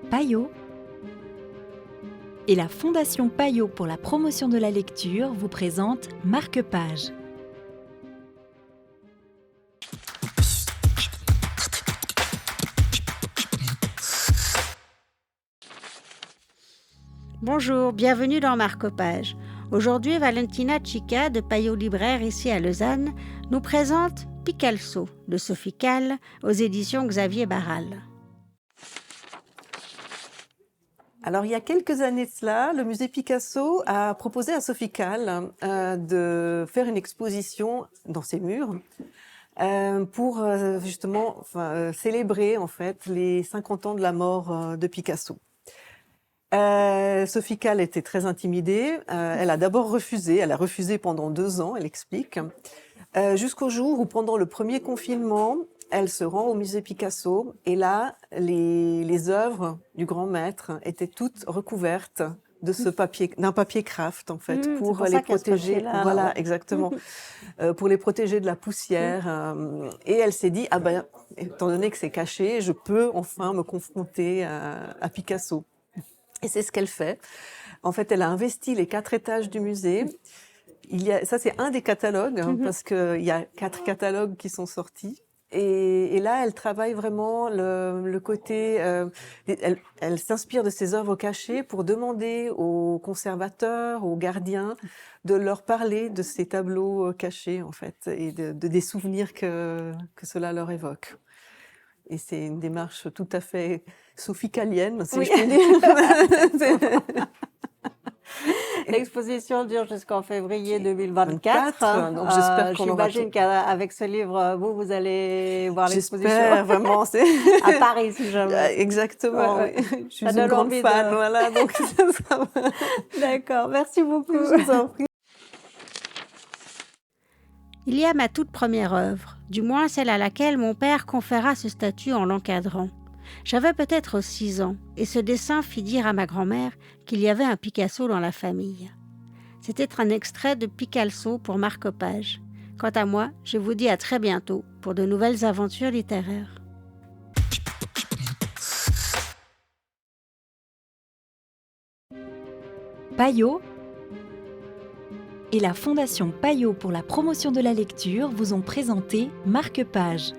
Payot et la Fondation Payot pour la promotion de la lecture vous présente Marque-Page. Bonjour, bienvenue dans Marque-Page. Aujourd'hui, Valentina Chica de Payot Libraire ici à Lausanne nous présente Picasso de Sophie Calle aux éditions Xavier Barral. Alors, il y a quelques années de cela, le musée Picasso a proposé à Sophie Calle de faire une exposition dans ses murs pour justement célébrer en fait les 50 ans de la mort de Picasso. Sophie Calle était très intimidée. Elle a d'abord refusé. Elle a refusé pendant 2 ans, elle explique, jusqu'au jour où, pendant le premier confinement, elle se rend au musée Picasso et là, les œuvres du grand maître étaient toutes recouvertes de ce papier, d'un papier craft en fait, pour les protéger. Voilà, exactement, pour les protéger de la poussière. Et elle s'est dit, ah ben, étant donné que c'est caché, je peux enfin me confronter à Picasso. Et c'est ce qu'elle fait. En fait, elle a investi les 4 étages du musée. Ça, c'est un des catalogues, parce qu'il y a 4 catalogues qui sont sortis. Et là, elle travaille vraiment le côté... elle s'inspire de ses œuvres cachées pour demander aux conservateurs, aux gardiens, de leur parler de ces tableaux cachés, en fait, et des souvenirs que cela leur évoque. Et c'est une démarche tout à fait sophicalienne, si je puis dire. L'exposition dure jusqu'en février 2024. Donc j'espère qu'on j'imagine qu'avec ce livre, vous allez voir l'exposition. J'espère vraiment. À Paris, si jamais. Exactement. Oui. Je suis une grande fan, voilà. Donc ça sera... D'accord, merci beaucoup. Je vous en prie. Il y a ma toute première œuvre, du moins celle à laquelle mon père conféra ce statut en l'encadrant. J'avais peut-être 6 ans, et ce dessin fit dire à ma grand-mère qu'il y avait un Picasso dans la famille. C'était un extrait de Picasso pour Marque-Page. Quant à moi, je vous dis à très bientôt pour de nouvelles aventures littéraires. Payot et la Fondation Payot pour la promotion de la lecture vous ont présenté Marque-Page.